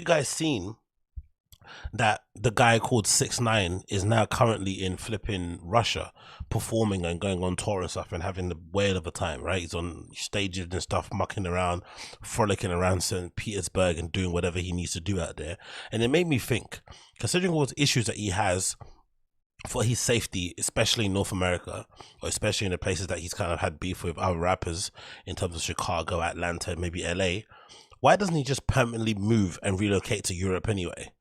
You guys seen that the guy called 6ix9ine is now currently in flipping Russia, performing and going on tour and stuff and having the whale of a time, right? He's on stages and stuff, mucking around, frolicking around St. Petersburg and doing whatever he needs to do out there. And it made me think, considering all the issues that he has for his safety, especially in North America, or especially in the places that he's kind of had beef with other rappers in terms of Chicago, Atlanta, maybe LA, why doesn't he just permanently move and relocate to Europe anyway?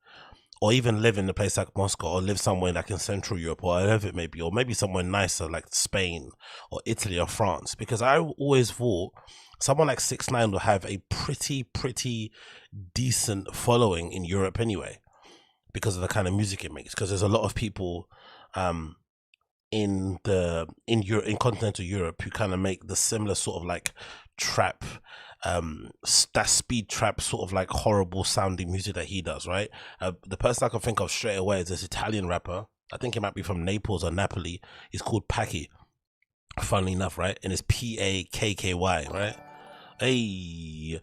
Or even live in a place like Moscow, or live somewhere like in Central Europe, or whatever it may be, or maybe somewhere nicer like Spain or Italy or France. Because I always thought someone like 6ix9ine will have a pretty decent following in Europe anyway, because of the kind of music it makes. Because there's a lot of people um in continental Europe who kind of make the similar sort of like trap, that speed trap sort of like horrible sounding music that he does, right? The person I can think of straight away is this Italian rapper. I think he might be from Naples or Napoli. He's called Paki, funnily enough, right? And it's Pakky, right? Hey,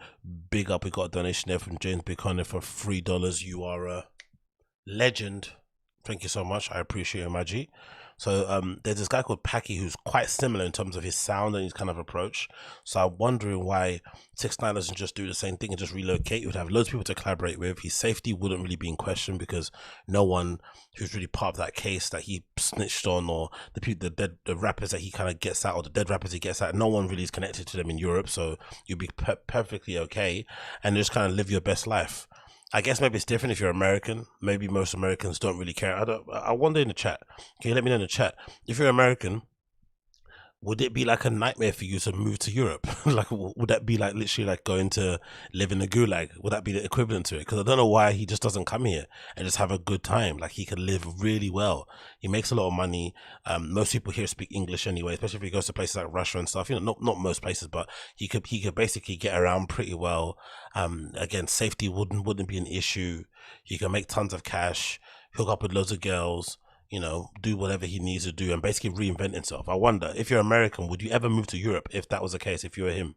big up. We got a donation there from James Bicone for $3. You are a legend. Thank you so much. I appreciate it, my G. So there's this guy called Paki who's quite similar in terms of his sound and his kind of approach. So I'm wondering why 6ix9ine doesn't just do the same thing and just relocate. He would have loads of people to collaborate with. His safety wouldn't really be in question because no one who's really part of that case that he snitched on, or the people, the rappers that he kind of gets out, or the dead rappers he gets out, no one really is connected to them in Europe. So you'll be perfectly okay and just kind of live your best life. I guess maybe it's different if you're American. Maybe most Americans don't really care. I wonder in the chat. Can you let me know in the chat if you're American? Would it be like a nightmare for you to move to Europe? Like, would that be like literally like going to live in a gulag? Would that be the equivalent to it? Because I don't know why he just doesn't come here and just have a good time. Like, he can live really well. He makes a lot of money. Most people here speak English anyway, especially if he goes to places like Russia and stuff. You know, not most places, but he could basically get around pretty well. Again, safety wouldn't be an issue. He can make tons of cash, hook up with loads of girls, you know, do whatever he needs to do and basically reinvent himself. I wonder, if you're American, would you ever move to Europe if that was the case, if you were him?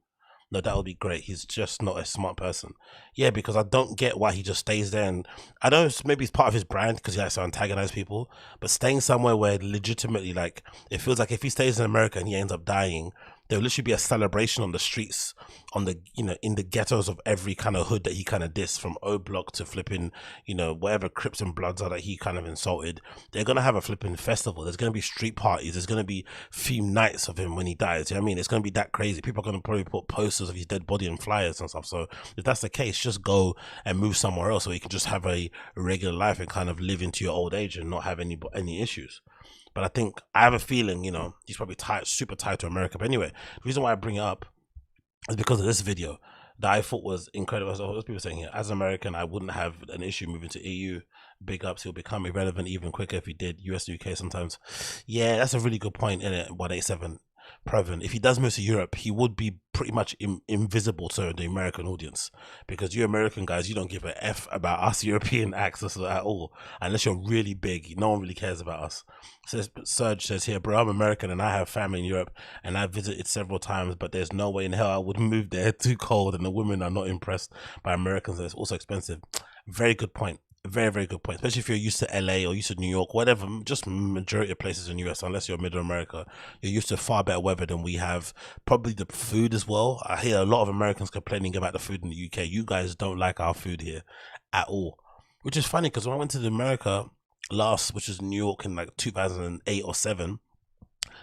No, that would be great. He's just not a smart person. Yeah, because I don't get why he just stays there. And I know maybe it's part of his brand because he likes to antagonize people, but staying somewhere where legitimately, like, it feels like if he stays in America and he ends up dying, there'll literally be a celebration on the streets, on the, you know, in the ghettos of every kind of hood that he kind of dissed, from O Block to flipping, you know, whatever Crips and Bloods are that he kind of insulted. They're gonna have a flipping festival. There's gonna be street parties. There's gonna be theme nights of him when he dies. You know what I mean? It's gonna be that crazy. People are gonna probably put posters of his dead body and flyers and stuff. So if that's the case, just go and move somewhere else so you can just have a regular life and kind of live into your old age and not have any issues. But I think, I have a feeling, you know, he's probably tied, super tied to America. But anyway, the reason why I bring it up is because of this video that I thought was incredible. So what people saying here, as an American, I wouldn't have an issue moving to EU. Big ups, he'll become irrelevant even quicker if he did. US, UK sometimes. Yeah, that's a really good point in it. 187 Previn. If he does move to Europe, he would be pretty much invisible to the American audience, because you American guys, you don't give a F about us European actors at all, unless you're really big. No one really cares about us. Serge says here, bro, I'm American and I have family in Europe and I've visited several times, but there's no way in hell I would move there. Too cold and the women are not impressed by Americans, and it's also expensive. Very good point. Very good point, especially if you're used to LA or used to New York, whatever, just majority of places in US, unless you're middle America, you're used to far better weather than we have. Probably the food as well. I hear a lot of Americans complaining about the food in the UK. You guys don't like our food here at all, which is funny because when I went to the America last, which was New York in like 2008 or 7,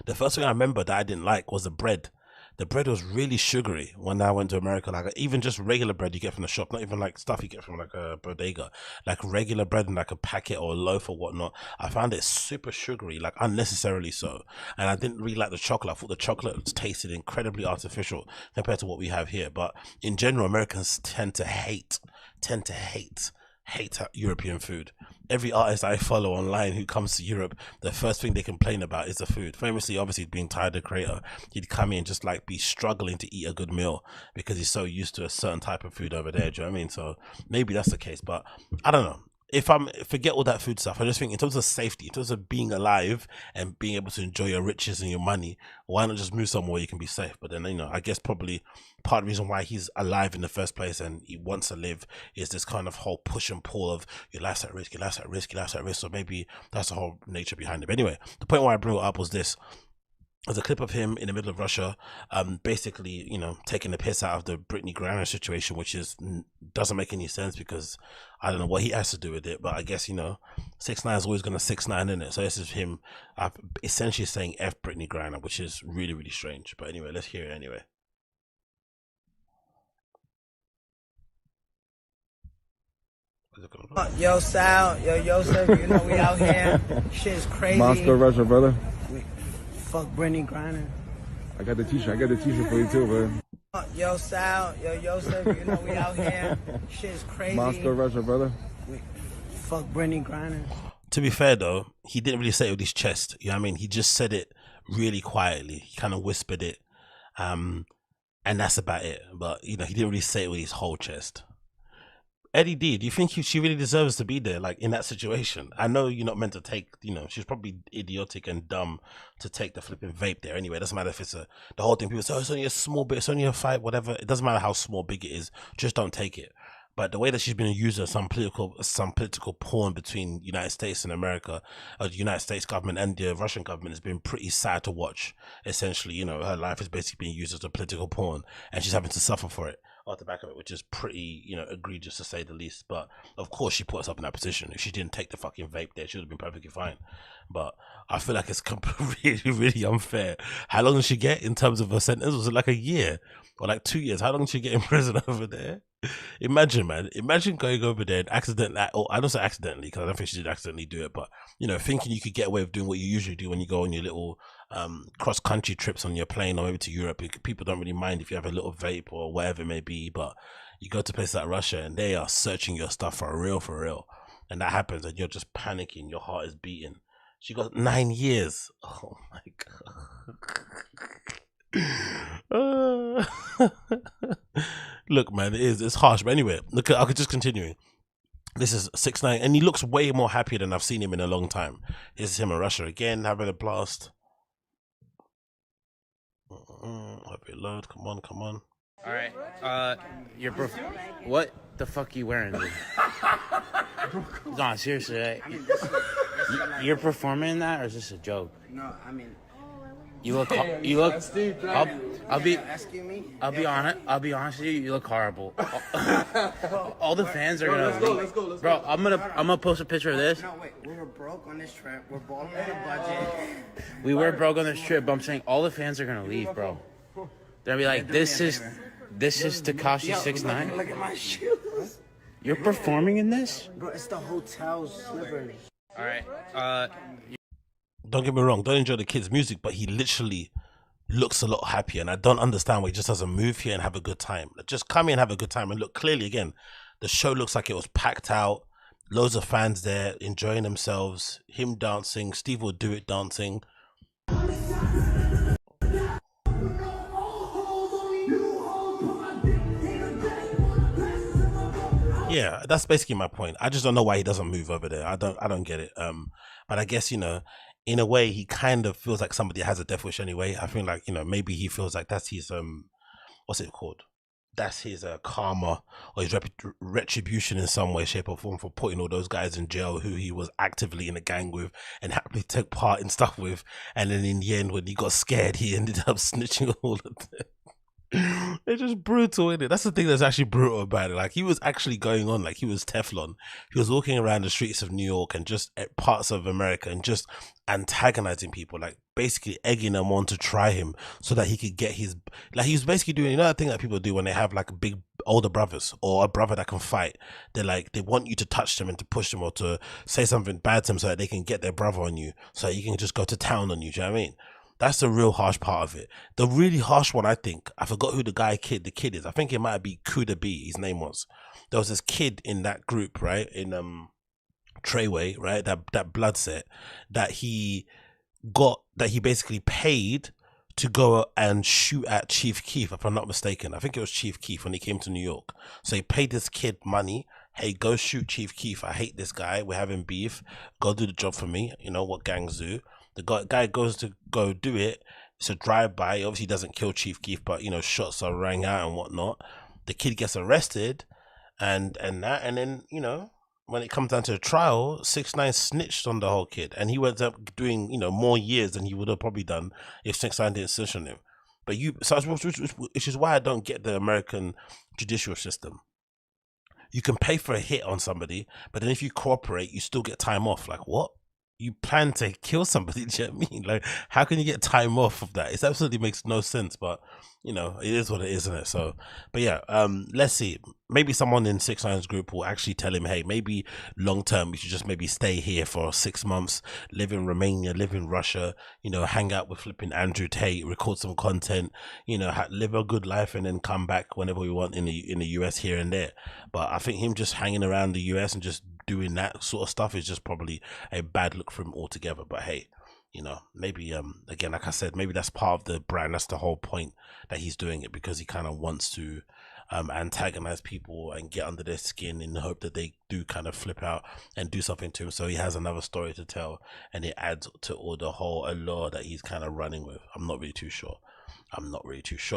the first thing I remember that I didn't like was the bread. The bread was really sugary when I went to America. Like, even just regular bread you get from the shop, not even like stuff you get from like a bodega, like regular bread in like a packet or a loaf or whatnot. I found it super sugary, like unnecessarily so. And I didn't really like the chocolate. I thought the chocolate tasted incredibly artificial compared to what we have here. But in general, Americans tend to hate European food. Every artist I follow online who comes to Europe, the first thing they complain about is the food. Famously, obviously, being Tyler the Creator, he'd come in and just like be struggling to eat a good meal because he's so used to a certain type of food over there. Do you know what I mean? So maybe that's the case, but I don't know. if I'm forget all that food stuff, I just think in terms of safety, in terms of being alive and being able to enjoy your riches and your money, why not just move somewhere you can be safe? But then, you know, I guess probably part of the reason why he's alive in the first place and he wants to live is this kind of whole push and pull of your life's at risk, your life's at risk, your life's at risk. So maybe that's the whole nature behind it. But anyway, the point why I bring it up was this. There's a clip of him in the middle of Russia, basically, you know, taking the piss out of the Brittany Griner situation, which is doesn't make any sense because I don't know what he has to do with it. But I guess, you know, 6ix9ine is always going to 6ix9ine in it. So this is him essentially saying F Brittany Griner, which is really, really strange. But anyway, let's hear it anyway. Yo, Sal, yo, Yosef, you know we out here. Shit's crazy. Moscow, Russia, brother. Fuck Brittany Griner. I got the t-shirt. I got the t-shirt for you too, brother. Yo, Sal, yo, Yosef, you know we out here. Shit's crazy. Moscow, Russia, brother. Fuck Brittany Griner. To be fair though, he didn't really say it with his chest. You know what I mean? He just said it really quietly. He kind of whispered it. And that's about it. But, you know, he didn't really say it with his whole chest. Eddie D, do you think she really deserves to be there, like in that situation? I know you're not meant to take, you know, she's probably idiotic and dumb to take the flipping vape there anyway. It doesn't matter if it's the whole thing. People say, oh, it's only a small bit, it's only a fight, whatever. It doesn't matter how small, big it is. Just don't take it. But the way that she's been used as some political pawn between United States and America, the United States government and the Russian government has been pretty sad to watch. Essentially, you know, her life is basically being used as a political pawn and she's having to suffer for it off the back of it, which is pretty, you know, egregious to say the least. But of course she put herself in that position. If she didn't take the fucking vape there, she would have been perfectly fine. But I feel like it's really, really unfair. How long did she get in terms of her sentence? Was it like a year or like 2 years? How long did she get in prison over there? Imagine, man. Imagine going over there and accidentally, or I don't say accidentally because I don't think she did accidentally do it, but, you know, thinking you could get away with doing what you usually do when you go on your little cross-country trips on your plane or maybe to Europe. People don't really mind if you have a little vape or whatever it may be, but you go to places like Russia and they are searching your stuff for real. And that happens and you're just panicking. Your heart is beating. She got 9 years. Oh my God. Look, man, it's harsh. But anyway, look, I could just continue. This is 6ix9ine, and he looks way more happier than I've seen him in a long time. This is him in Russia again, having a blast. Hope it load. Come on. All right. What the fuck are you wearing, dude? No, seriously. You're performing that, or is this a joke? No, I mean, You look. I'll be honest. I'll be honest with you. You look horrible. All the fans are gonna. Let's go. Bro, I'm gonna post a picture of this. no, wait, we were broke on this trip. We're balling on a budget. We were broke on this trip, but I'm saying all the fans are gonna leave, bro. They're gonna be like, this is Tekashi 6ix9ine. Look at my shoes. You're performing in this? Bro, it's the hotel slippers. All right. Don't get me wrong, don't enjoy the kid's music, but he literally looks a lot happier, and I don't understand why he just doesn't move here and have a good time. Just come here and have a good time. And look, clearly again, the show looks like it was packed out, loads of fans there enjoying themselves, him dancing, Steve will do it dancing. Yeah, that's basically my point. I just don't know why he doesn't move over there. I don't get it. But I guess, you know, in a way, he kind of feels like somebody has a death wish anyway. I feel like, you know, maybe he feels like that's his what's it called? That's his karma or his retribution in some way, shape, or form for putting all those guys in jail who he was actively in a gang with and happily took part in stuff with. And then in the end, when he got scared, he ended up snitching on all of them. It's just brutal, isn't it? That's the thing that's actually brutal about it. Like, he was actually going on like he was Teflon. He was walking around the streets of New York and just at parts of America and just antagonizing people, like basically egging them on to try him so that he could get his, like, he was basically doing, you know, that thing that people do when they have like big older brothers or a brother that can fight. They're like, they want you to touch them and to push them or to say something bad to them so that they can get their brother on you, so that you can just go to town on you. Do you know what I mean? That's the real harsh part of it. The really harsh one, I think, I forgot who the kid is. I think it might be Kuda B, his name was. There was this kid in that group, right? In Treyway, right? That blood set that he basically paid to go and shoot at Chief Keef, if I'm not mistaken. I think it was Chief Keef when he came to New York. So he paid this kid money, hey, go shoot Chief Keef. I hate this guy. We're having beef. Go do the job for me. You know what gangs do. The guy goes to go do it. It's a drive-by. Obviously, he doesn't kill Chief Keef, but you know, shots are rang out and whatnot. The kid gets arrested, and then you know, when it comes down to the trial, 6ix9ine snitched on the whole kid, and he ends up doing, you know, more years than he would have probably done if 6ix9ine didn't snitch on him. But which is why I don't get the American judicial system. You can pay for a hit on somebody, but then if you cooperate, you still get time off. Like, what? You plan to kill somebody? Do you know what I mean? Like, how can you get time off of that? It absolutely makes no sense, but you know, it is what it is, isn't it? So, but yeah, let's see. Maybe someone in 6ix9ine's group will actually tell him, hey, maybe long term we should just maybe stay here for 6 months, live in Romania, live in Russia, you know, hang out with flipping Andrew Tate, record some content, you know, live a good life, and then come back whenever we want in the US here and there. But I think him just hanging around the US and just doing that sort of stuff is just probably a bad look for him altogether. But hey, you know, maybe again, like I said, maybe that's part of the brand. That's the whole point that he's doing it, because he kind of wants to antagonize people and get under their skin in the hope that they do kind of flip out and do something to him, so he has another story to tell, and it adds to all the whole allure that he's kind of running with. I'm not really too sure.